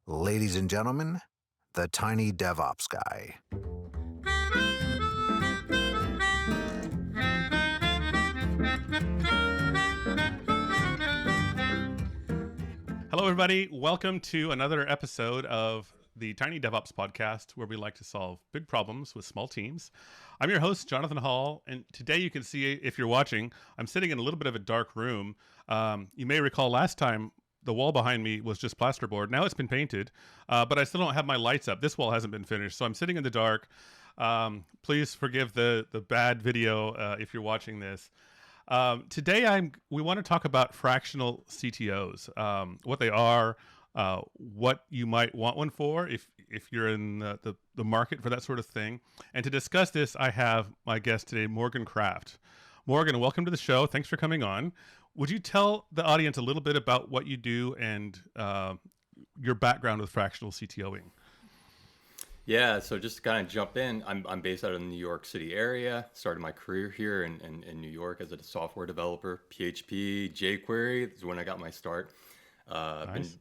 Ladies and gentlemen, the tiny DevOps guy. Hello, everybody. Welcome to another episode of the Tiny DevOps podcast, where we like to solve big problems with small teams. I'm your host, Jonathan Hall, and today you can see, if you're watching, I'm sitting in a little bit of a dark room. You may recall last time the wall behind me was just plasterboard. Now it's been painted, but I still don't have my lights up. This wall hasn't been finished, so I'm sitting in the dark. Please forgive the bad video if you're watching this. Today, we want to talk about fractional CTOs, what they are, what you might want one for if you're in the market for that sort of thing. And to discuss this, I have my guest today, Morgan Kraft. Morgan, welcome to the show. Thanks for coming on. Would you tell the audience a little bit about what you do and your background with fractional CTOing? Yeah, so just to kind of jump in, I'm based out of the New York City area. Started my career here in New York as a software developer. PHP, jQuery is when I got my start. Nice.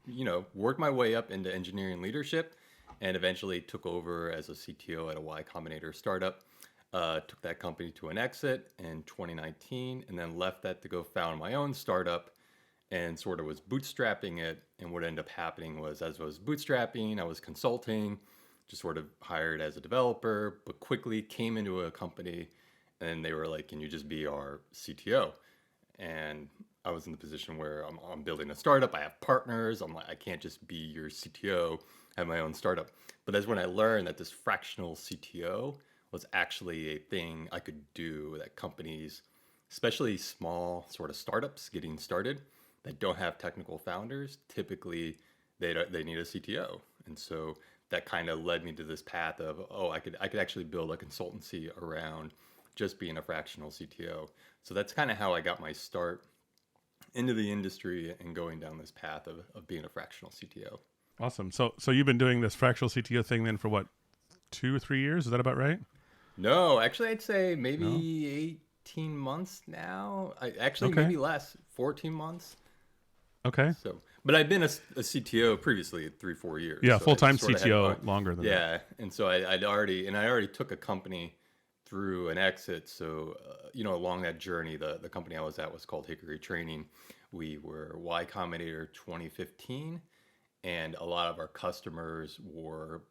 Worked my way up into engineering leadership, and eventually took over as a CTO at a Y Combinator startup. Took that company to an exit in 2019, and then left that to go found my own startup, and sort of was bootstrapping it. And what ended up happening was, as I was bootstrapping, I was consulting. Just sort of hired as a developer, but quickly came into a company and they were like, can you just be our CTO? And I was in the position where I'm building a startup. I have partners. I'm like, I can't just be your CTO, have my own startup. But that's when I learned that this fractional CTO was actually a thing I could do that companies, especially small sort of startups getting started that don't have technical founders, typically they need a CTO. And so that kind of led me to this path of, I could actually build a consultancy around just being a fractional CTO. So that's kind of how I got my start into the industry and going down this path of being a fractional CTO. Awesome. So you've been doing this fractional CTO thing then for what, 2 or 3 years? Is that about right? No, actually, I'd say No? maybe 18 months now. Okay. Maybe less, 14 months. Okay. So, but I've been a CTO previously at 3-4 years. Yeah, so full-time sort of CTO longer than that. Yeah, and so I already took a company through an exit. So along that journey, the company I was at was called Hickory Training. We were Y Combinator 2015, and a lot of our customers were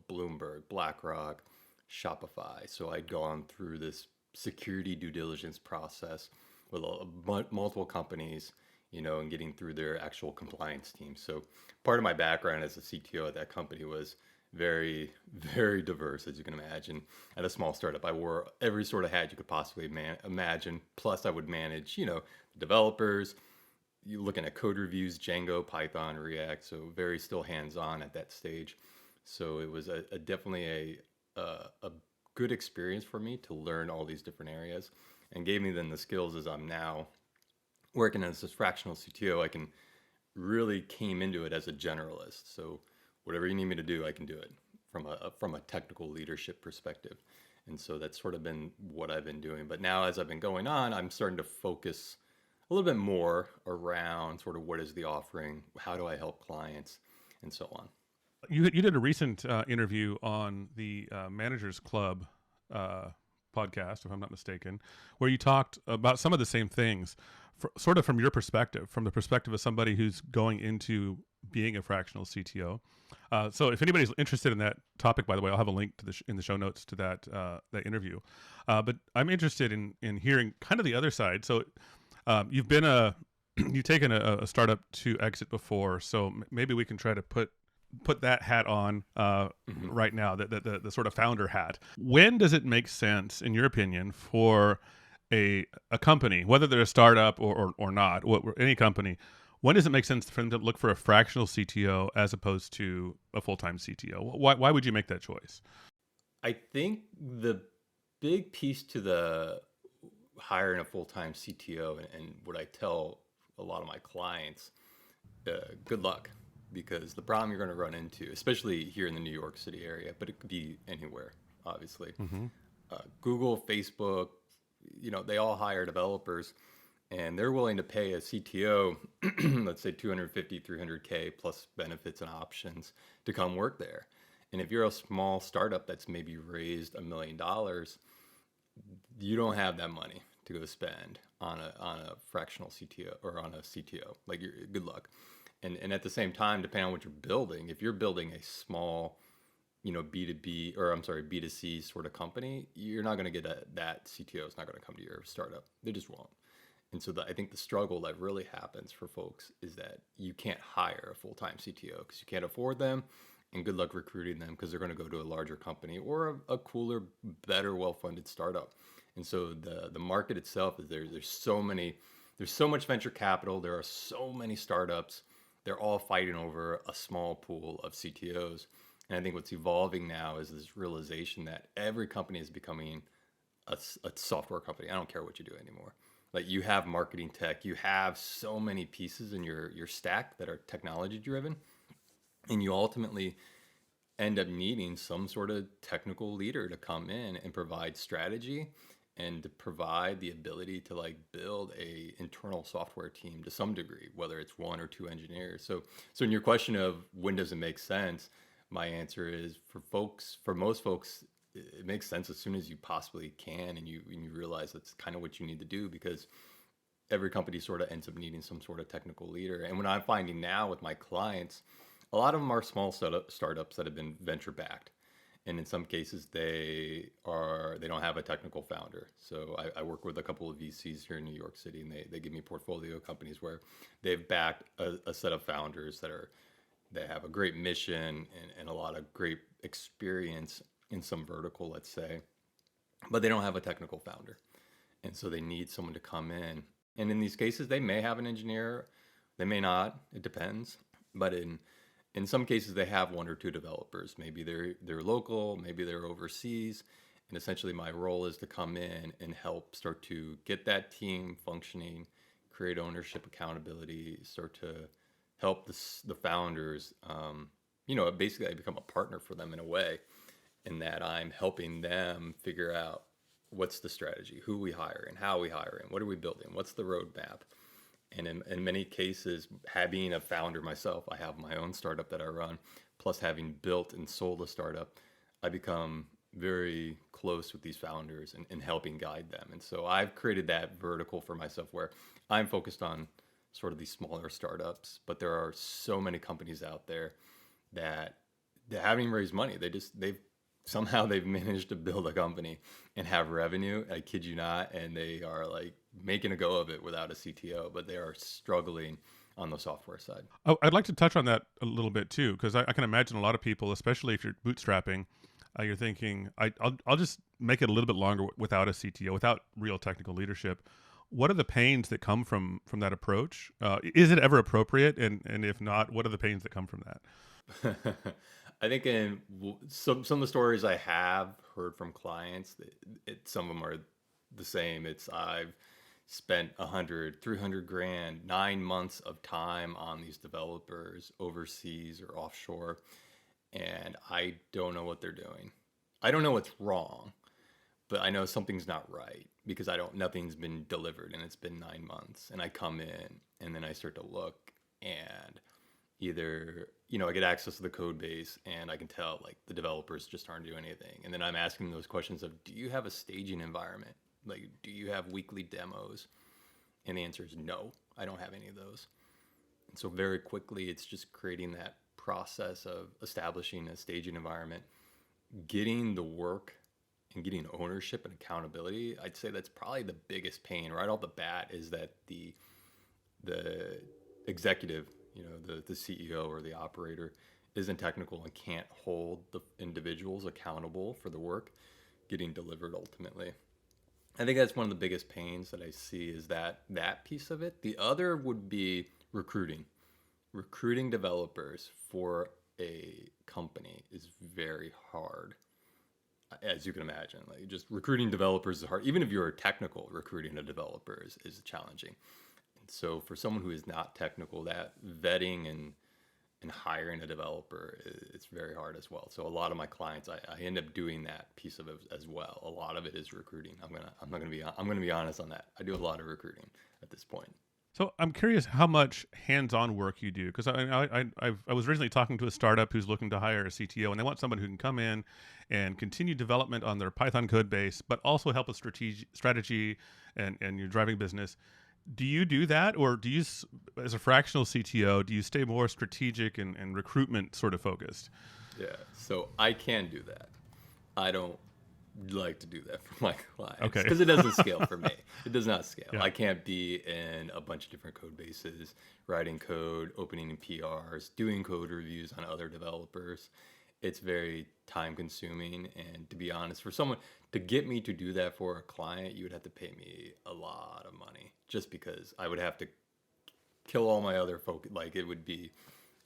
Bloomberg, BlackRock, Shopify. So I'd gone through this security due diligence process with multiple companies, and getting through their actual compliance team. So part of my background as a CTO at that company was very, very diverse, as you can imagine. At a small startup, I wore every sort of hat you could possibly imagine. Plus, I would manage, developers, looking at code reviews, Django, Python, React. So very still hands-on at that stage. So it was definitely a good experience for me to learn all these different areas, and gave me then the skills as I'm now working as this fractional CTO. I can really came into it as a generalist. So whatever you need me to do, I can do it from a technical leadership perspective. And so that's sort of been what I've been doing. But now, as I've been going on, I'm starting to focus a little bit more around sort of what is the offering, how do I help clients, and so on. You did a recent interview on the Managers Club podcast, if I'm not mistaken, where you talked about some of the same things, sort of from your perspective, from the perspective of somebody who's going into being a fractional CTO. So if anybody's interested in that topic, by the way, I'll have a link to in the show notes to that interview. But I'm interested in hearing kind of the other side. So you've taken a startup to exit before, so maybe we can try to put that hat on right now, the sort of founder hat. When does it make sense, in your opinion, for a company, whether they're a startup or not, any company, when does it make sense for them to look for a fractional CTO as opposed to a full-time CTO? Why would you make that choice? I think the big piece to the hiring a full-time CTO, and what I tell a lot of my clients, good luck. Because the problem you're going to run into, especially here in the New York City area, but it could be anywhere, obviously. Mm-hmm. Google, Facebook, they all hire developers, and they're willing to pay a CTO, let's say 250, 300K plus benefits and options to come work there. And if you're a small startup that's maybe raised $1 million, you don't have that money to go spend on a fractional CTO or on a CTO. Like, good luck. And at the same time, depending on what you're building, if you're building a small, B2B, or I'm sorry, B2C sort of company, you're not going to get that CTO is not going to come to your startup. They just won't. And so I think the struggle that really happens for folks is that you can't hire a full-time CTO because you can't afford them, and good luck recruiting them because they're going to go to a larger company or a cooler, better, well-funded startup. And so the market itself is there's so much venture capital. There are so many startups. They're all fighting over a small pool of CTOs. And I think what's evolving now is this realization that every company is becoming a software company. I don't care what you do anymore. Like, you have marketing tech, you have so many pieces in your stack that are technology driven, and you ultimately end up needing some sort of technical leader to come in and provide strategy and to provide the ability to like build a internal software team to some degree, whether it's one or two engineers. So in your question of when does it make sense, my answer is for most folks, it makes sense as soon as you possibly can, and you realize that's kind of what you need to do, because every company sort of ends up needing some sort of technical leader. And what I'm finding now with my clients, a lot of them are small startups that have been venture backed, and in some cases they don't have a technical founder. So I work with a couple of VCs here in New York City, and they give me portfolio companies where they've backed a set of founders they have a great mission and a lot of great experience in some vertical, let's say, but they don't have a technical founder. And so they need someone to come in. And in these cases, they may have an engineer, they may not, it depends. But in some cases, they have one or two developers. Maybe they're local, maybe they're overseas. And essentially my role is to come in and help start to get that team functioning, create ownership, accountability, start to help the founders, basically I become a partner for them in a way, in that I'm helping them figure out what's the strategy, who we hire and how we hire and what are we building, what's the roadmap. And in many cases, being a founder myself, I have my own startup that I run, plus having built and sold a startup, I become very close with these founders and helping guide them. And so I've created that vertical for myself where I'm focused on sort of these smaller startups, but there are so many companies out there that they haven't even raised money. They've managed to build a company and have revenue. I kid you not. And they are like making a go of it without a CTO, but they are struggling on the software side. Oh, I'd like to touch on that a little bit too, because I can imagine a lot of people, especially if you're bootstrapping, you're thinking, I'll just make it a little bit longer without a CTO, without real technical leadership. What are the pains that come from that approach? Is it ever appropriate? And if not, what are the pains that come from that? I think in some of the stories I have heard from clients, some of them are the same. I've spent 100, 300 grand, 9 months of time on these developers overseas or offshore, and I don't know what they're doing. I don't know what's wrong, but I know something's not right because nothing's been delivered, and it's been 9 months. And I come in and then I start to look, and either, I get access to the code base and I can tell like the developers just aren't doing anything. And then I'm asking those questions of, do you have a staging environment? Like, do you have weekly demos? And the answer is no, I don't have any of those. And so very quickly, it's just creating that process of establishing a staging environment, getting the work and getting ownership and accountability. I'd say that's probably the biggest pain right off the bat, is that the executive, the CEO or the operator isn't technical and can't hold the individuals accountable for the work getting delivered ultimately. I think that's one of the biggest pains that I see, is that piece of it. The other would be recruiting developers for a company is very hard, as you can imagine. Like, just recruiting developers is hard. Even if you're technical, recruiting a developer is challenging. And so for someone who is not technical, that vetting and hiring a developer, it's very hard as well. So a lot of my clients, I end up doing that piece of it as well. A lot of it is recruiting. I'm gonna be honest on that. I do a lot of recruiting at this point. So I'm curious how much hands-on work you do, because I was originally talking to a startup who's looking to hire a CTO, and they want someone who can come in and continue development on their Python code base, but also help with strategy and your driving business. Do you do that, or do you, as a fractional CTO, do you stay more strategic and recruitment sort of focused? Yeah, so I can do that. I don't like to do that for my clients Okay. because it doesn't scale for me. It does not scale. Yeah. I can't be in a bunch of different code bases, writing code, opening in PRs, doing code reviews on other developers. It's very time consuming. And to be honest, for someone to get me to do that for a client, you would have to pay me a lot of money just because I would have to kill all my other folk. Like it would be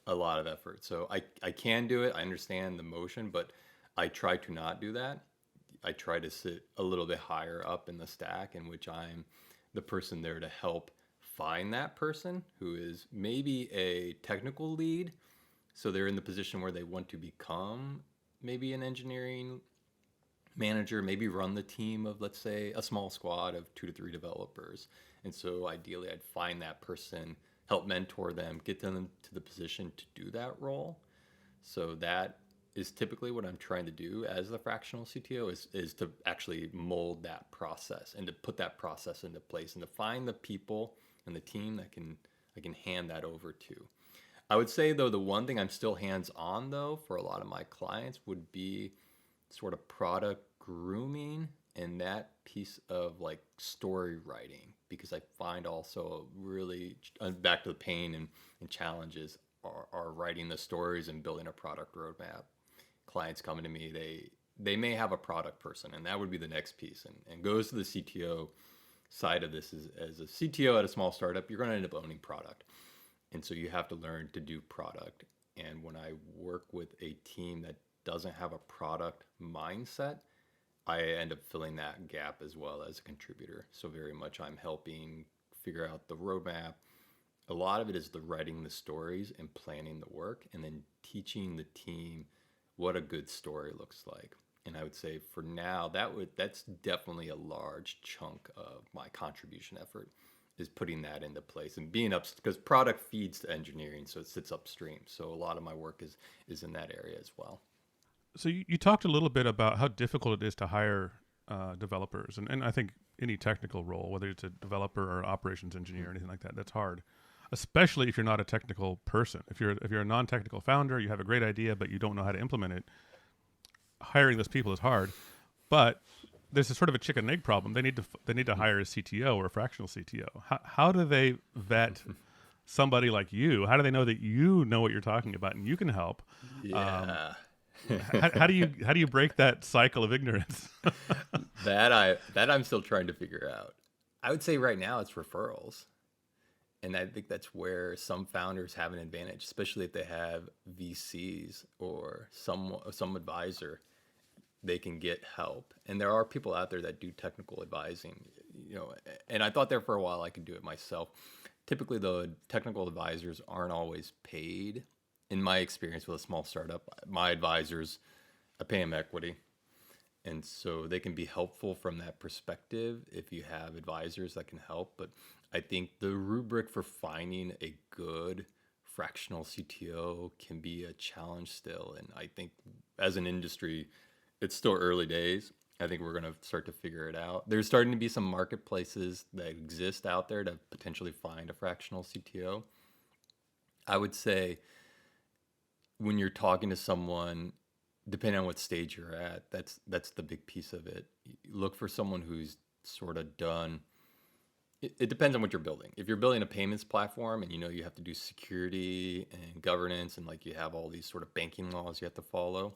a lot of effort. So I can do it. I understand the motion, but I try to not do that. I try to sit a little bit higher up in the stack in which I'm the person there to help find that person who is maybe a technical lead. So they're in the position where they want to become maybe an engineering manager, maybe run the team of, let's say, a small squad of 2 to 3 developers. And so ideally, I'd find that person, help mentor them, get them to the position to do that role. So that is typically what I'm trying to do as the fractional CTO is to actually mold that process and to put that process into place and to find the people and the team that I can hand that over to. I would say though the one thing I'm still hands on though for a lot of my clients would be sort of product grooming and that piece of like story writing, because I find also really back to the pain and challenges are writing the stories and building a product roadmap. Clients coming to me, they may have a product person, and that would be the next piece, and goes to the CTO side of this. Is as a CTO at a small startup, you're going to end up owning product, and so you have to learn to do product. And when I work with a team that doesn't have a product mindset, I end up filling that gap as well as a contributor. So very much I'm helping figure out the roadmap. A lot of it is the writing the stories and planning the work, and then teaching the team what a good story looks like. And I would say for now, that's definitely a large chunk of my contribution effort is putting that into place and being up, because product feeds to engineering, so it sits upstream. So a lot of my work is in that area as well. So you talked a little bit about how difficult it is to hire developers, and I think any technical role, whether it's a developer or operations engineer or anything like that, that's hard, especially if you're not a technical person. If you're a non-technical founder, you have a great idea, but you don't know how to implement it. Hiring those people is hard, but there's a sort of a chicken and egg problem. They need to hire a CTO or a fractional CTO. How do they vet somebody like you? How do they know that you know what you're talking about and you can help? Yeah. How do you break that cycle of ignorance? that I'm still trying to figure out. I would say right now it's referrals. And I think that's where some founders have an advantage, especially if they have VCs or some advisor. They can get help. And there are people out there that do technical advising, and I thought there for a while I could do it myself. Typically, the technical advisors aren't always paid. In my experience with a small startup, my advisors, I pay them equity. And so they can be helpful from that perspective if you have advisors that can help. But I think the rubric for finding a good fractional CTO can be a challenge still. And I think as an industry, it's still early days. I think we're going to start to figure it out. There's starting to be some marketplaces that exist out there to potentially find a fractional CTO. I would say when you're talking to someone, depending on what stage you're at, that's the big piece of it. Look for someone who's sort of done. It depends on what you're building. If you're building a payments platform and you have to do security and governance and like you have all these sort of banking laws you have to follow,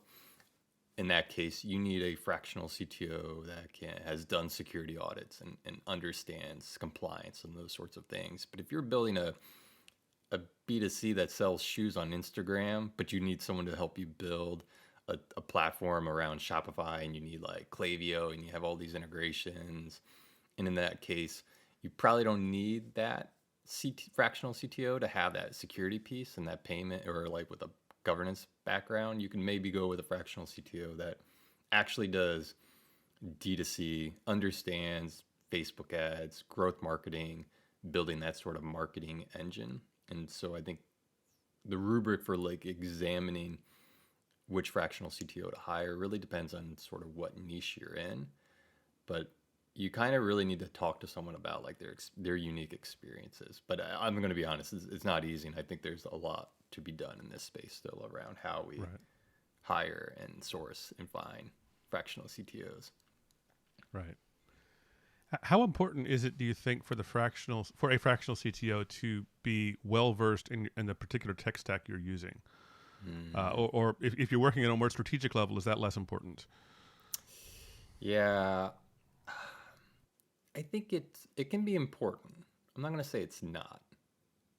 in that case, you need a fractional CTO that has done security audits and understands compliance and those sorts of things. But if you're building a B2C that sells shoes on Instagram, but you need someone to help you build a platform around Shopify, and you need like Klaviyo, and you have all these integrations, and in that case, you probably don't need that fractional CTO to have that security piece and that payment, or like with a governance background, you can maybe go with a fractional CTO that actually does D2C, understands Facebook ads, growth marketing, building that sort of marketing engine. And so I think the rubric for like examining which fractional CTO to hire really depends on sort of what niche you're in. But you kind of really need to talk to someone about like their unique experiences. But I'm going to be honest, it's not easy, and I think there's a lot to be done in this space still around how we Right. hire and source and find fractional CTOs. Right. How important is it, do you think, for a fractional CTO to be well versed in the particular tech stack you're using? Or if you're working at a more strategic level, is that less important? Yeah, I think it can be important. I'm not going to say it's not.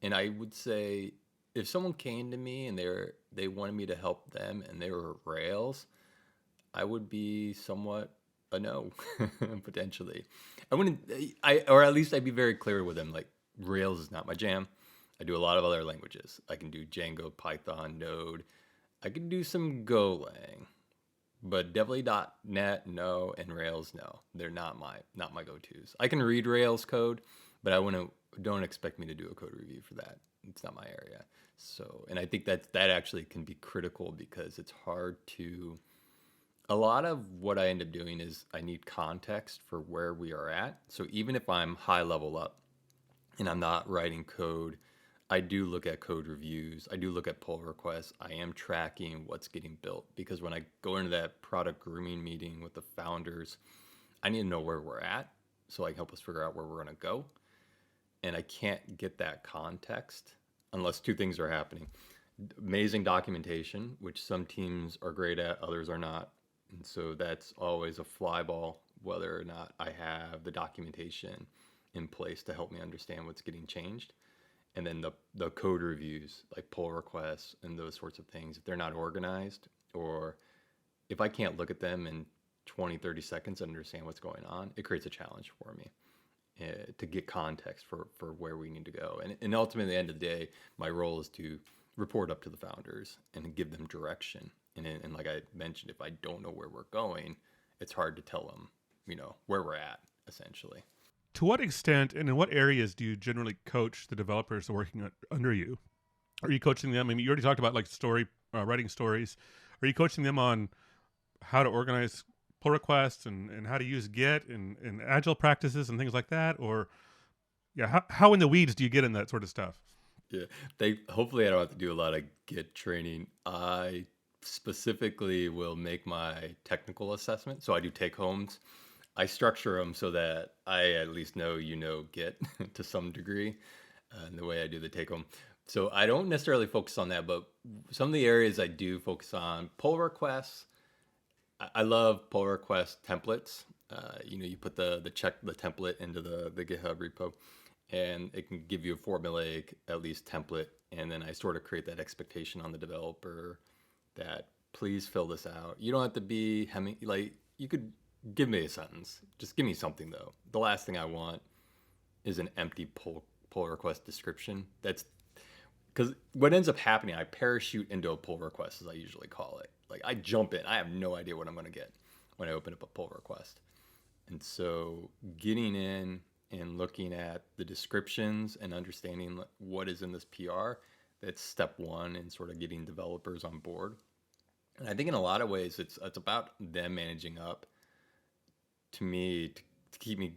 And I would say if someone came to me and they wanted me to help them and they were Rails, I would be somewhat a no, potentially. I wouldn't, or at least I'd be very clear with them. Like, Rails is not my jam. I do a lot of other languages. I can do Django, Python, Node. I can do some Golang, but definitely .NET, no, and Rails, no. They're not my go-tos. I can read Rails code, but don't expect me to do a code review for that. It's not my area. So, and I think that actually can be critical because it's hard to. A lot of what I end up doing is I need context for where we are at. So even if I'm high level up and I'm not writing code, I do look at code reviews. I do look at pull requests. I am tracking what's getting built, because when I go into that product grooming meeting with the founders, I need to know where we're at so I can help us figure out where we're going to go. And I can't get that context unless two things are happening. Amazing documentation, which some teams are great at, others are not. And so that's always a fly ball, whether or not I have the documentation in place to help me understand what's getting changed. And then the code reviews, like pull requests and those sorts of things, if they're not organized, or if I can't look at them in 20, 30 seconds and understand what's going on, it creates a challenge for me to get context for where we need to go. And ultimately, at the end of the day, my role is to report up to the founders and give them direction. And like I mentioned, if I don't know where we're going, it's hard to tell them, where we're at, essentially. To what extent and in what areas do you generally coach the developers working under you? Are you coaching them? I mean, you already talked about like writing stories. Are you coaching them on how to organize pull requests and how to use Git and agile practices and things like that? Or how in the weeds do you get in that sort of stuff? Yeah, hopefully I don't have to do a lot of Git training. I specifically will make my technical assessment. So I do take homes. I structure them so that I at least know Git to some degree, in the way I do the take home. So I don't necessarily focus on that, but some of the areas I do focus on: pull requests. I love pull request templates. You put the template into the GitHub repo, and it can give you a formulaic at least template, and then I sort of create that expectation on the developer that please fill this out. You don't have to be you could give me a sentence. Just give me something, though. The last thing I want is an empty pull request description. That's because what ends up happening, I parachute into a pull request, as I usually call it. Like, I jump in. I have no idea what I'm going to get when I open up a pull request. And so getting in and looking at the descriptions and understanding what is in this PR, that's step one in sort of getting developers on board. And I think in a lot of ways, it's about them managing up to me to keep me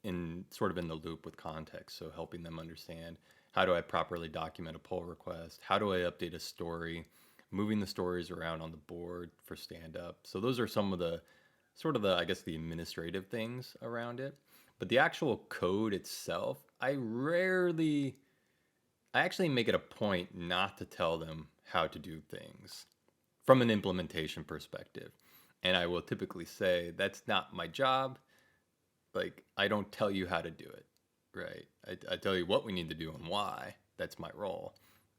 in the loop with context. So helping them understand, how do I properly document a pull request? How do I update a story? Moving the stories around on the board for stand up. So those are some of the I guess the administrative things around it. But the actual code itself, I actually make it a point not to tell them how to do things from an implementation perspective. And I will typically say, that's not my job. Like, I don't tell you how to do it, right? I tell you what we need to do and why. That's my role.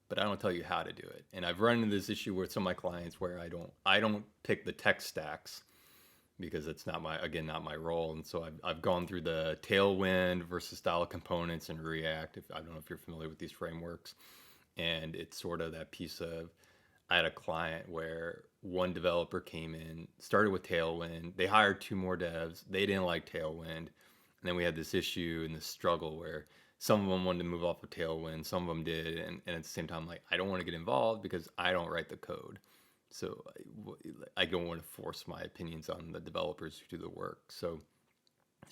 But I don't tell you how to do it. And I've run into this issue with some of my clients where I don't pick the tech stacks because it's not my role. And so I've gone through the Tailwind versus style components and React. I don't know if you're familiar with these frameworks, and it's sort of that piece of, I had a client where one developer came in, started with Tailwind. They hired two more devs. They didn't like Tailwind. And then we had this issue and this struggle where some of them wanted to move off of Tailwind, some of them did. And at the same time, like, I don't want to get involved because I don't write the code. So I don't want to force my opinions on the developers who do the work. So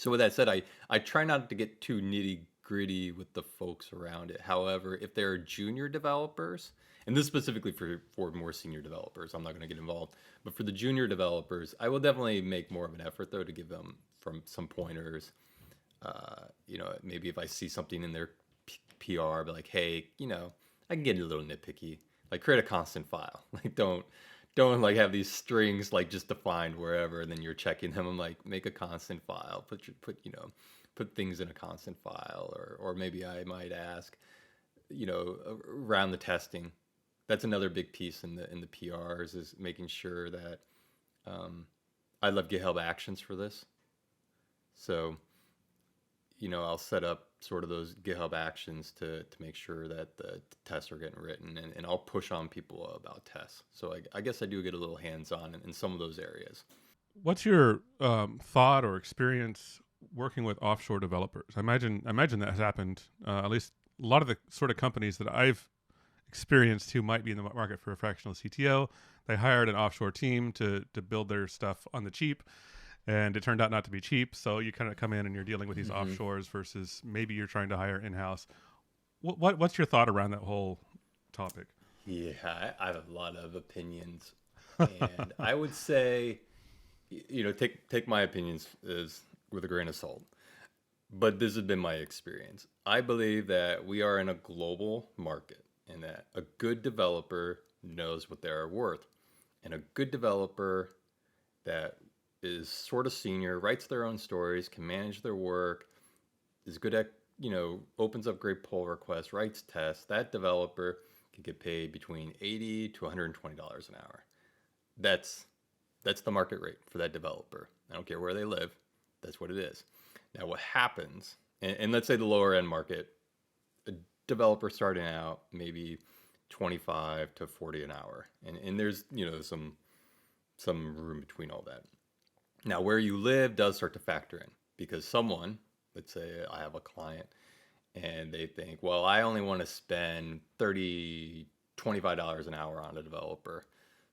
with that said, I try not to get too nitty gritty with the folks around it. However, if there are junior developers, and this specifically for more senior developers, I'm not going to get involved. But for the junior developers, I will definitely make more of an effort though to give them from some pointers. Maybe if I see something in their PR, be like, hey, I can get a little nitpicky. Like, create a constant file. Like, don't like have these strings like just defined wherever, and then you're checking them. I'm like, make a constant file. Put things in a constant file, or maybe I might ask, around the testing. That's another big piece in the PRs, is making sure that I love GitHub Actions for this. So I'll set up sort of those GitHub Actions to make sure that the tests are getting written, and I'll push on people about tests. So I guess I do get a little hands-on in some of those areas. What's your thought or experience working with offshore developers? I imagine that has happened. At least a lot of the sort of companies that I've experienced who might be in the market for a fractional CTO, they hired an offshore team to build their stuff on the cheap, and it turned out not to be cheap. So you kind of come in and you're dealing with these offshores versus maybe you're trying to hire in-house. What's your thought around that whole topic? Yeah, I have a lot of opinions, and I would say, take my opinions as with a grain of salt. But this has been my experience. I believe that we are in a global market, and that a good developer knows what they're worth, and a good developer that is sort of senior, writes their own stories, can manage their work, is good at, opens up great pull requests, writes tests, that developer can get paid between $80 to $120 an hour. That's the market rate for that developer. I don't care where they live. That's what it is. Now, what happens, and let's say the lower end market, a developer starting out, maybe 25 to 40 an hour. And there's, some room between all that. Now, where you live does start to factor in, because someone, let's say I have a client, and they think, well, I only want to spend $25 an hour on a developer.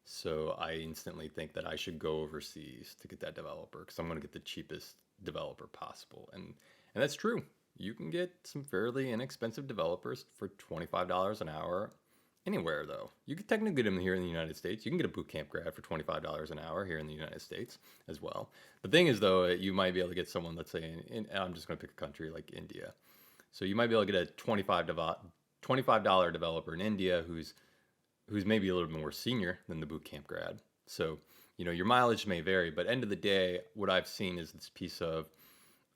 So I instantly think that I should go overseas to get that developer, because I'm going to get the cheapest developer possible. And that's true. You can get some fairly inexpensive developers for $25 an hour anywhere, though. You could technically get them here in the United States. You can get a boot camp grad for $25 an hour here in the United States as well. The thing is, though, you might be able to get someone, let's say, I'm just going to pick a country like India. So you might be able to get a $25 developer in India who's maybe a little bit more senior than the boot camp grad. So, your mileage may vary, but end of the day, what I've seen is this piece of,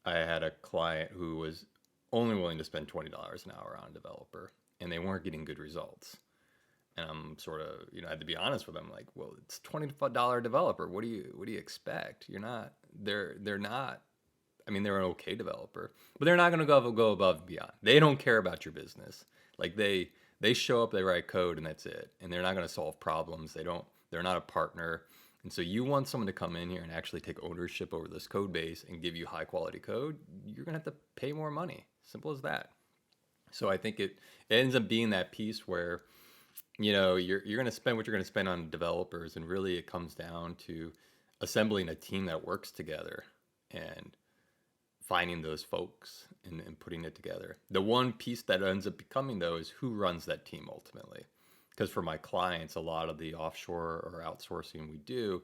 I had a client who was only willing to spend $20 an hour on a developer, and they weren't getting good results. And I'm sort of, I had to be honest with them, like, well, it's $20 developer. What do you expect? They're not. I mean, they're an okay developer, but they're not going to go above and beyond. They don't care about your business. Like, they show up, they write code, and that's it. And they're not going to solve problems. They're not a partner. And so you want someone to come in here and actually take ownership over this code base and give you high quality code, you're going to have to pay more money. Simple as that. So I think it ends up being that piece where, you're going to spend what you're going to spend on developers, and really it comes down to assembling a team that works together and finding those folks and putting it together. The one piece that ends up becoming, though, is who runs that team ultimately. Because for my clients, a lot of the offshore or outsourcing we do,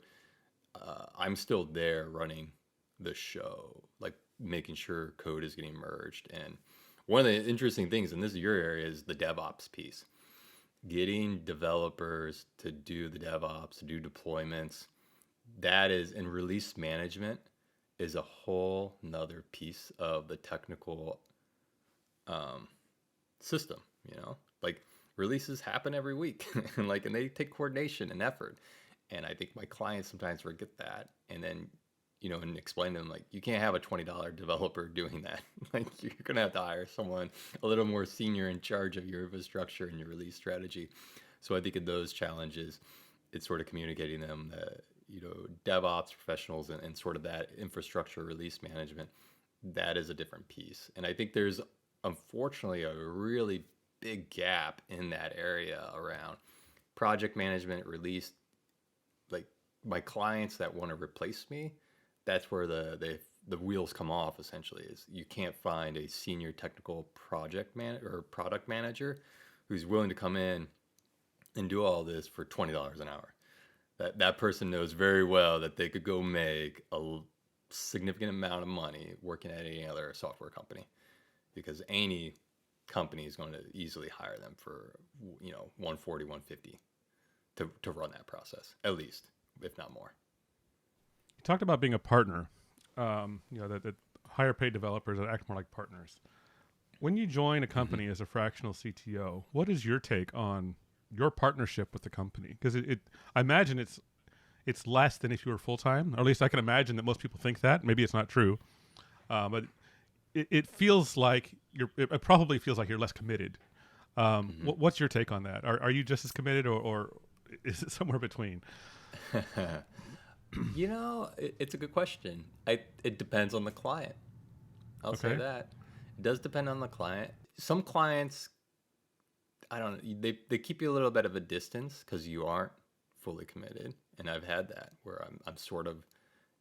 I'm still there running the show, like making sure code is getting merged. And one of the interesting things, and this is your area, is the DevOps piece. Getting developers to do the DevOps, to do deployments, and release management is a whole nother piece of the technical system. Like, releases happen every week, and they take coordination and effort. And I think my clients sometimes forget that. And then and explain to them, like, you can't have a $20 developer doing that. Like, you're going to have to hire someone a little more senior in charge of your infrastructure and your release strategy. So I think in those challenges, it's sort of communicating them that, DevOps professionals and sort of that infrastructure release management, that is a different piece. And I think there's unfortunately a really big gap in that area around project management, release. Like, my clients that want to replace me, that's where the wheels come off. Essentially, is you can't find a senior technical project manager or product manager who's willing to come in and do all this for $20 an hour. That person knows very well that they could go make a significant amount of money working at any other software company, because any company is going to easily hire them for 140, 150 to run that process, at least, if not more. You talked about being a partner, that higher paid developers that act more like partners. When you join a company as a fractional CTO, what is your take on your partnership with the company? Because I imagine it's less than if you were full-time, or at least I can imagine that most people think that. Maybe it's not true, but it feels like it probably feels like you're less committed. What's your take on that? Are you just as committed, or is it somewhere between? It's a good question. It depends on the client. I'll say that. It does depend on the client. Some clients, I don't know, they keep you a little bit of a distance because you aren't fully committed. And I've had that where I'm sort of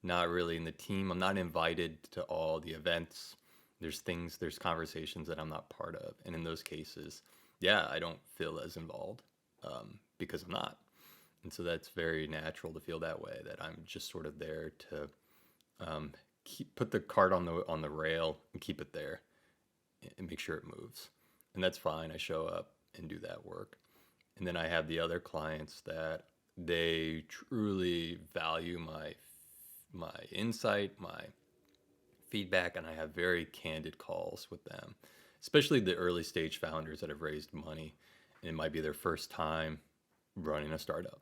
not really in the team. I'm not invited to all the events. There's conversations that I'm not part of. And in those cases, I don't feel as involved because I'm not. And so that's very natural to feel that way, that I'm just sort of there to put the cart on the rail and keep it there and make sure it moves. And that's fine. I show up and do that work. And then I have the other clients that they truly value my insight, my feedback, and I have very candid calls with them, especially the early stage founders that have raised money and it might be their first time running a startup.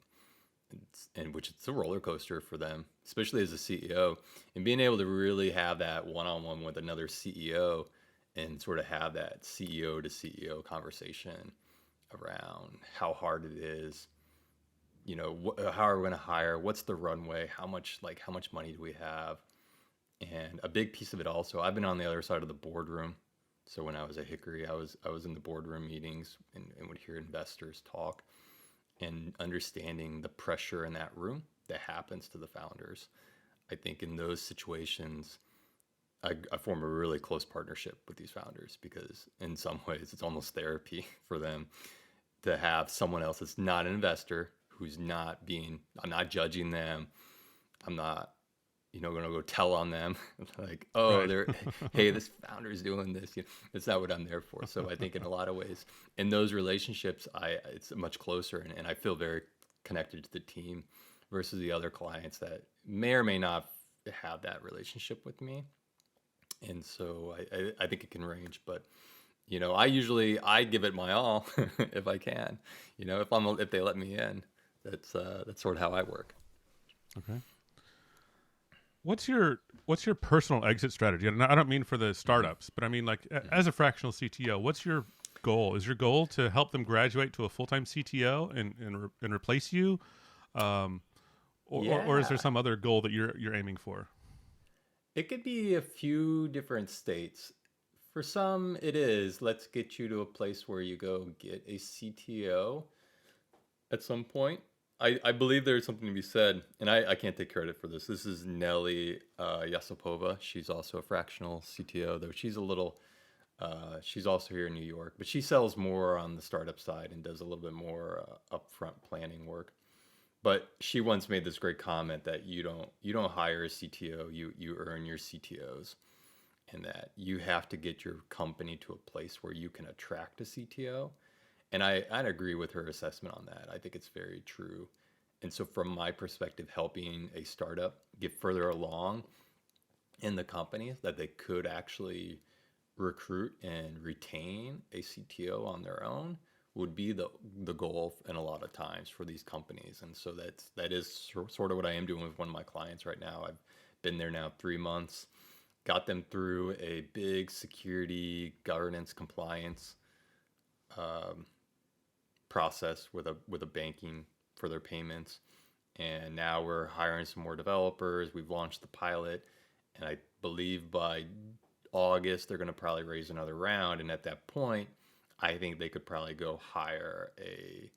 And which it's a roller coaster for them, especially as a CEO, and being able to really have that one-on-one with another CEO and sort of have that CEO to CEO conversation around how hard it is, how are we going to hire, what's the runway, how much money do we have. And a big piece of it also, I've been on the other side of the boardroom. So when I was at Hickory, I was in the boardroom meetings and would hear investors talk, and understanding the pressure in that room that happens to the founders. I think in those situations, I form a really close partnership with these founders, because in some ways it's almost therapy for them to have someone else that's not an investor, I'm not judging them. I'm not, going to go tell on them like, oh, Right. hey, this founder's doing this. It's not what I'm there for. So I think in a lot of ways, in those relationships, it's much closer, and I feel very connected to the team versus the other clients that may or may not have that relationship with me. And so I think it can range, but I give it my all if I can, if they let me in. That's sort of how I work. Okay. What's your personal exit strategy? And I don't mean for the startups, but I mean as a fractional CTO, what's your goal? Is your goal to help them graduate to a full-time CTO and replace you, or is there some other goal that you're aiming for? It could be a few different states. For some, it is, let's get you to a place where you go get a CTO at some point. I believe there's something to be said, and I can't take credit for this. This is Nelly Yasipova. She's also a fractional CTO, though she's she's also here in New York, but she sells more on the startup side and does a little bit more upfront planning work. But she once made this great comment that you don't hire a CTO, you earn your CTOs, and that you have to get your company to a place where you can attract a CTO. And I'd agree with her assessment on that. I think it's very true. And so from my perspective, helping a startup get further along in the company, that they could actually recruit and retain a CTO on their own, would be the goal in a lot of times for these companies. And so that is sort of what I am doing with one of my clients right now. I've been there now 3 months, got them through a big security, governance, compliance um, process with a banking for their payments. And now we're hiring some more developers. We've launched the pilot, and I believe by August they're going to probably raise another round. And at that point, I think they could probably go hire a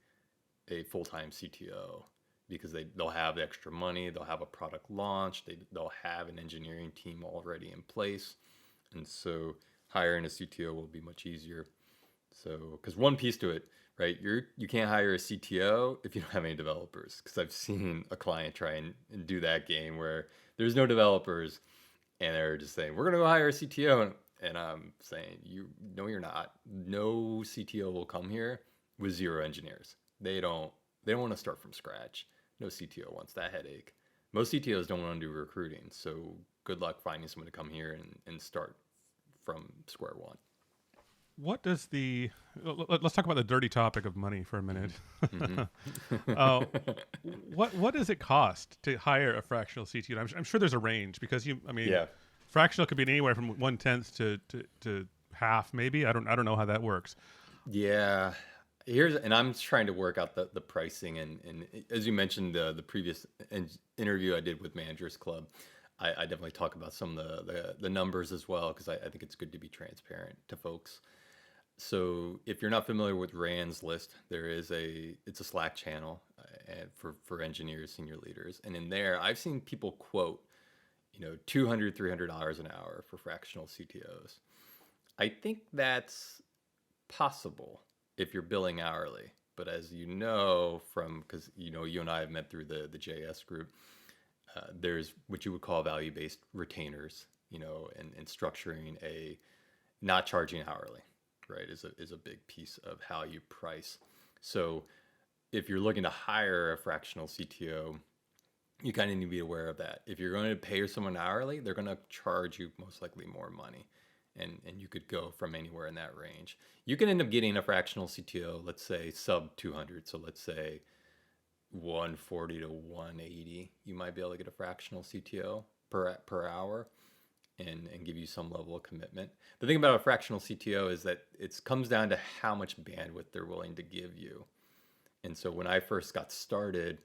full-time CTO because they'll have the extra money, they'll have a product launch, they'll have an engineering team already in place, and so hiring a CTO will be much easier. So, because one piece to it, right? You can't hire a CTO if you don't have any developers. Because I've seen a client try and do that game where there's no developers, and they're just saying we're gonna go hire a CTO, and I'm saying you're not. No CTO will come here with zero engineers. They don't want to start from scratch. No CTO wants that headache. Most CTOs don't want to do recruiting. So good luck finding someone to come here and start from square one. What does let's talk about the dirty topic of money for a minute. Mm-hmm. uh, what does it cost to hire a fractional CTO? I'm sure there's a range because Yeah. fractional could be anywhere from 1/10 to half, maybe. I don't know how that works. Yeah. And I'm trying to work out the pricing, and as you mentioned, the previous interview I did with Managers Club, I definitely talk about some of the numbers as well, because I think it's good to be transparent to folks. So if you're not familiar with Rand's list, it's a Slack channel and for engineers, senior leaders, and in there I've seen people quote, $200-$300 an hour for fractional CTOs. I think that's possible if you're billing hourly. But as you know, because you and I have met through the JS group, there's what you would call value-based retainers, and structuring not charging hourly, right, is a big piece of how you price. So if you're looking to hire a fractional CTO, you kind of need to be aware of that. If you're going to pay someone hourly, they're going to charge you most likely more money. And you could go from anywhere in that range. You can end up getting a fractional CTO, let's say sub 200. So let's say 140 to 180. You might be able to get a fractional CTO per hour and give you some level of commitment. The thing about a fractional CTO is that it comes down to how much bandwidth they're willing to give you. And so when I first got started,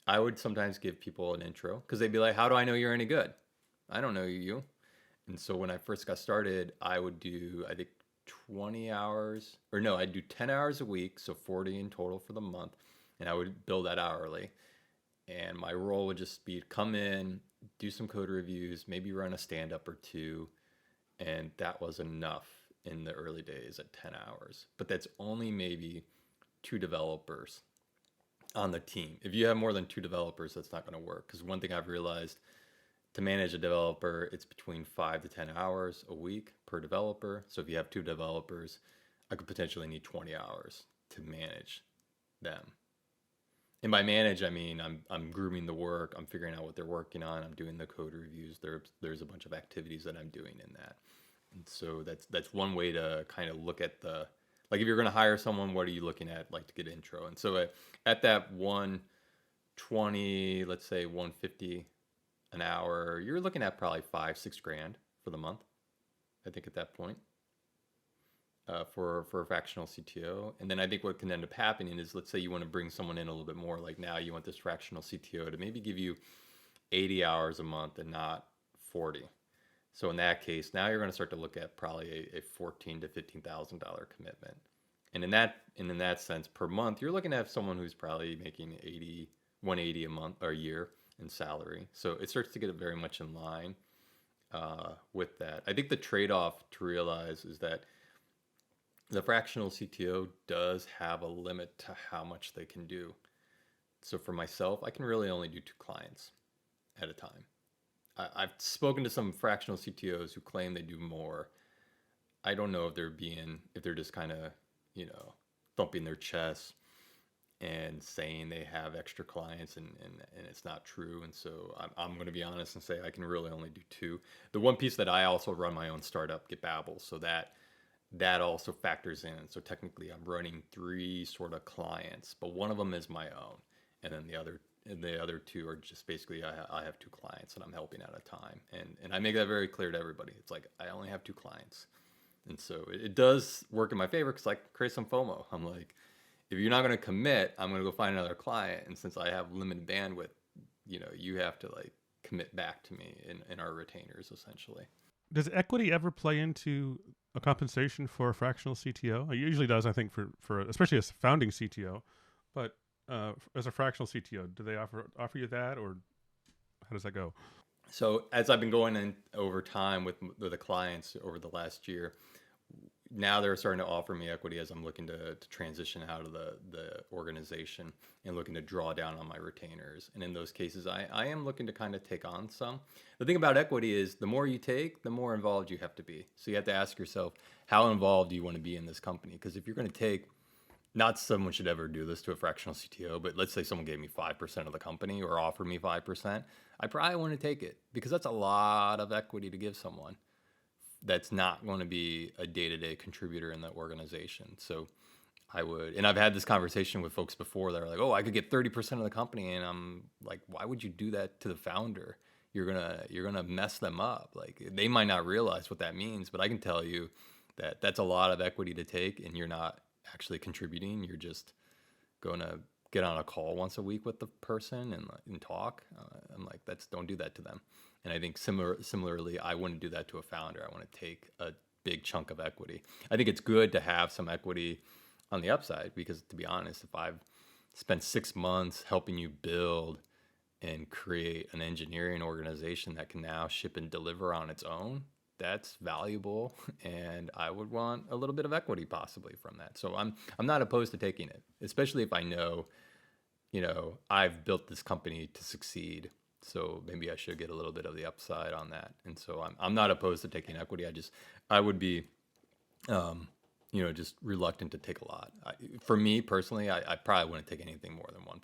I would sometimes give people an intro because they'd be like, how do I know you're any good? I don't know you. And so when I first got started, I would do, I think, 20 hours, or no, I'd do 10 hours a week, so 40 in total for the month, and I would bill that hourly. And my role would just be to come in, do some code reviews, maybe run a stand-up or two, and that was enough in the early days at 10 hours. But that's only maybe 2 developers on the team. If you have more than 2 developers, that's not going to work, because one thing I've realized, to manage a developer, it's between 5 to 10 hours a week per developer. So if you have 2 developers, I could potentially need 20 hours to manage them. And by manage, I mean I'm grooming the work, I'm figuring out what they're working on, I'm doing the code reviews. There's a bunch of activities that I'm doing in that. And so that's one way to kind of look at like if you're going to hire someone, what are you looking at, like, to get intro? And so at that 120, let's say 150 an hour, you're looking at probably $5-6 grand for the month, I think, at that point, for a fractional CTO. And then I think what can end up happening is, let's say you want to bring someone in a little bit more, like now you want this fractional CTO to maybe give you 80 hours a month and not 40. So in that case, now you're going to start to look at probably a $14,000 to $15,000 commitment. And in that sense, per month, you're looking at someone who's probably making 180 a month or a year in salary. So it starts to get very much in line with that. I think the trade-off to realize is that the fractional CTO does have a limit to how much they can do. So for myself, I can really only do 2 clients at a time. I've spoken to some fractional CTOs who claim they do more. I don't know if they're just kind of, thumping their chest and saying they have extra clients, and it's not true. And so I'm going to be honest and say I can really only do 2. The one piece that I also run my own startup, GetBabble, so that also factors in. So technically I'm running 3 sort of clients, but one of them is my own, and then the other and the other two are just basically I have two clients and I'm helping at a time, and I make that very clear to everybody. It's like I only have two clients, and so it does work in my favor because I create some FOMO. I'm like, if you're not going to commit, I'm going to go find another client, and since I have limited bandwidth, you have to like commit back to me in our retainers essentially. Does equity ever play into a compensation for a fractional CTO? It usually does, I think, for especially as a founding CTO. But as a fractional CTO, do they offer you that, or how does that go? So as I've been going in over time with the clients over the last year, now they're starting to offer me equity as I'm looking to transition out of the organization and looking to draw down on my retainers. And in those cases, I am looking to kind of take on some. The thing about equity is the more you take, the more involved you have to be. So you have to ask yourself, how involved do you want to be in this company? Because if you're going to take, not someone should ever do this to a fractional CTO, but let's say someone gave me 5% of the company or offered me 5%, I probably want to take it because that's a lot of equity to give someone that's not going to be a day-to-day contributor in the organization. So I would, and I've had this conversation with folks before that are like, oh, I could get 30% of the company. And I'm like, why would you do that to the founder? You're gonna mess them up. Like they might not realize what that means, but I can tell you that that's a lot of equity to take, and you're not actually contributing. You're just going to get on a call once a week with the person and talk. I'm like, don't do that to them. And I think similarly, I wouldn't do that to a founder. I want to take a big chunk of equity. I think it's good to have some equity on the upside because, to be honest, if I've spent 6 months helping you build and create an engineering organization that can now ship and deliver on its own, that's valuable, and I would want a little bit of equity possibly from that. So I'm not opposed to taking it, especially if I know, I've built this company to succeed. So maybe I should get a little bit of the upside on that. And so I'm not opposed to taking equity. I would be, just reluctant to take a lot. For me personally, I probably wouldn't take anything more than 1%.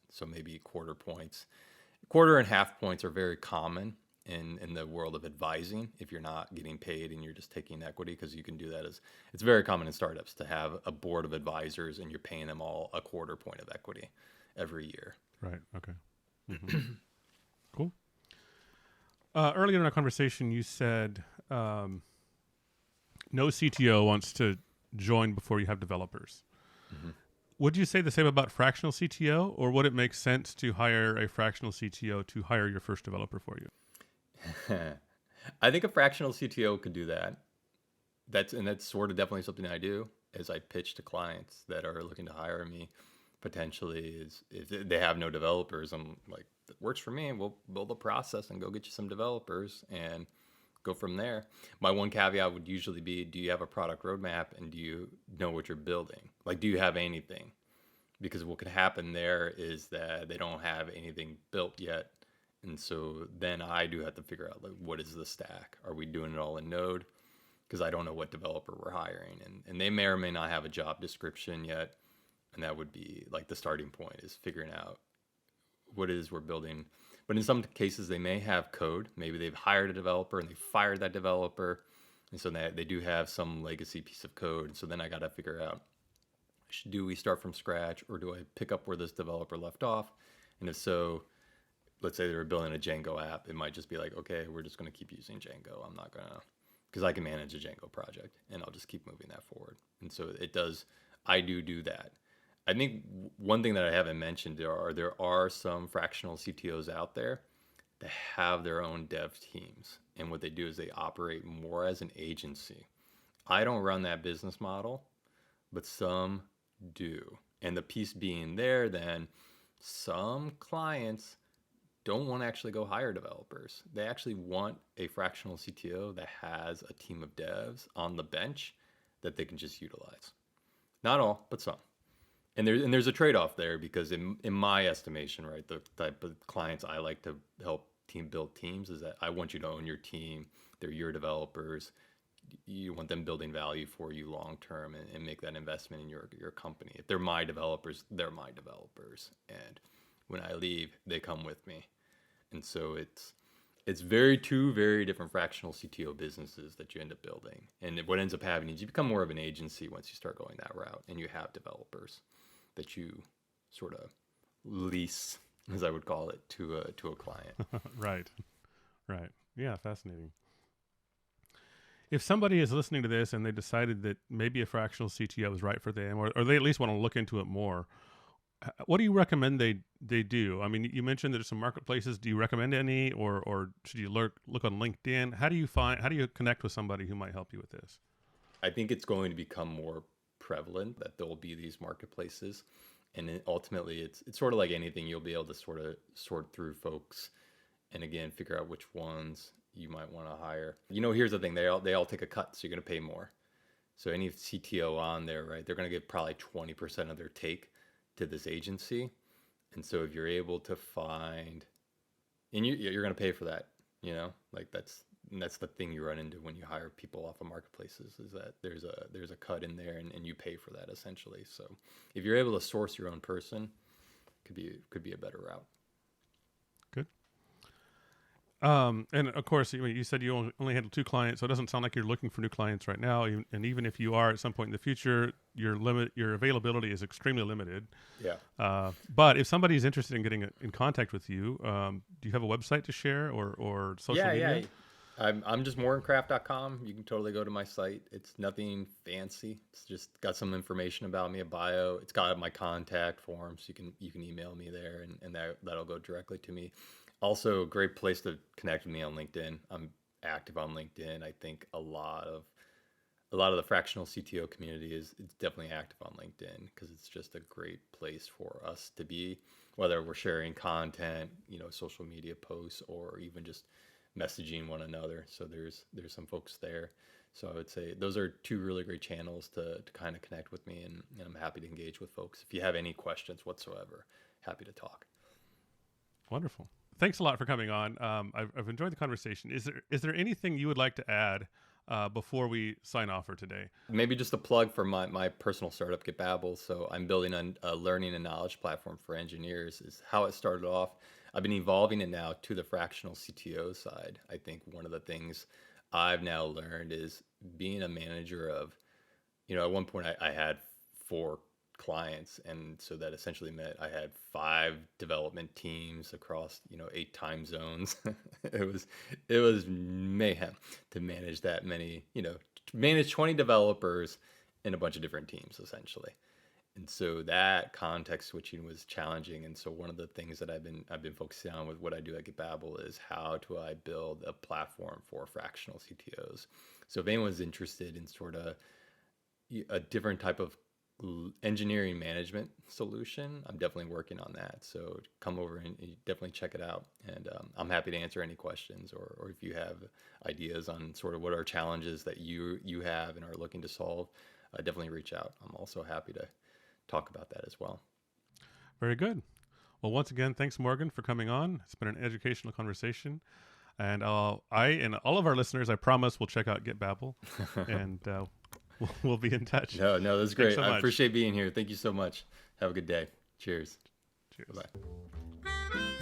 So maybe quarter and half points are very common in the world of advising if you're not getting paid and you're just taking equity, because you can do that. It's very common in startups to have a board of advisors and you're paying them all a quarter point of equity every year. Right. Okay. Mm-hmm. Cool. Earlier in our conversation, you said no CTO wants to join before you have developers. Mm-hmm. Would you say the same about fractional CTO, or would it make sense to hire a fractional CTO to hire your first developer for you? I think a fractional CTO could do that. That's sort of definitely something I do as I pitch to clients that are looking to hire me. Potentially is if they have no developers, I'm like, that works for me. We'll build a process and go get you some developers and go from there. My one caveat would usually be, do you have a product roadmap and do you know what you're building? Like, do you have anything? Because what could happen there is that they don't have anything built yet. And so then I do have to figure out, like, what is the stack? Are we doing it all in Node? Because I don't know what developer we're hiring. And they may or may not have a job description yet. And that would be like the starting point, is figuring out what it is we're building. But in some cases, they may have code. Maybe they've hired a developer and they fired that developer. And so they do have some legacy piece of code. And so then I got to figure out, do we start from scratch or do I pick up where this developer left off? And if so, let's say they were building a Django app, it might just be like, okay, we're just going to keep using Django. I'm not going to, because I can manage a Django project and I'll just keep moving that forward. And so I do that. I think one thing that I haven't mentioned, there are some fractional CTOs out there that have their own dev teams. And what they do is they operate more as an agency. I don't run that business model, but some do. And the piece being there, then some clients don't want to actually go hire developers. They actually want a fractional CTO that has a team of devs on the bench that they can just utilize. Not all, but some. And there's a trade-off there, because in my estimation, right, the type of clients I like to help build teams is that I want you to own your team. They're your developers. You want them building value for you long term and make that investment in your company. If they're my developers, they're my developers. And when I leave, they come with me. And so it's two very different fractional CTO businesses that you end up building. And what ends up happening is you become more of an agency once you start going that route, and you have developers that you sort of lease as I would call it, to a client. Right. Right. Yeah. Fascinating. If somebody is listening to this and they decided that maybe a fractional CTO is right for them, or they at least want to look into it more, what do you recommend they do? I mean, you mentioned there's some marketplaces. Do you recommend any, or should you look on LinkedIn? How do you connect with somebody who might help you with this? I think it's going to become more prevalent that there will be these marketplaces, and ultimately, it's sort of like anything. You'll be able to sort of sort through folks, and again, figure out which ones you might want to hire. Here's the thing: they all take a cut, so you're going to pay more. So any CTO on there, right? They're going to give probably 20% of their take to this agency, and so if you're able to find, and you're going to pay for that, like that's the thing you run into when you hire people off of marketplaces, is that there's a cut in there, and you pay for that essentially. So if you're able to source your own person, could be a better route. Good. And of course, you said you only handle 2 clients, so it doesn't sound like you're looking for new clients right now. And even if you are at some point in the future, your availability is extremely limited. Yeah. But if somebody's interested in getting in contact with you, do you have a website to share or social media? Yeah. I'm just morgancraft.com. You can totally go to my site. It's nothing fancy. It's just got some information about me, a bio. It's got my contact form, so you can email me there, and that'll go directly to me. Also, a great place to connect with me on LinkedIn. I'm active on LinkedIn. I think a lot of the fractional CTO community is definitely active on LinkedIn, because it's just a great place for us to be, whether we're sharing content, social media posts, or even just messaging one another. So there's some folks there. So I would say those are 2 really great channels to kind of connect with me, and I'm happy to engage with folks. If you have any questions whatsoever, happy to talk. Wonderful. Thanks a lot for coming on. I've enjoyed the conversation. Is there anything you would like to add before we sign off for today? Maybe just a plug for my personal startup, GetBabble. So I'm building a learning and knowledge platform for engineers. Is how it started off. I've been evolving it now to the fractional CTO side. I think one of the things I've now learned is being a manager of, at one point I had 4 clients, and so that essentially meant I had 5 development teams across 8 time zones. it was mayhem to manage that many, manage 20 developers in a bunch of different teams essentially. And so that context switching was challenging. And so one of the things that I've been focusing on with what I do at GetBabble is how do I build a platform for fractional CTOs. So if anyone's interested in sort of a different type of engineering management solution, I'm definitely working on that. So come over and definitely check it out. And I'm happy to answer any questions, or if you have ideas on sort of what are challenges that you have and are looking to solve, definitely reach out. I'm also happy to talk about that as well. Very good. Well, once again, thanks, Morgan, for coming on. It's been an educational conversation. And I and all of our listeners, I promise, will check out GetBabble, and we'll be in touch. No, that's great. So I appreciate being here. Thank you so much. Have a good day. Cheers. Cheers. Bye.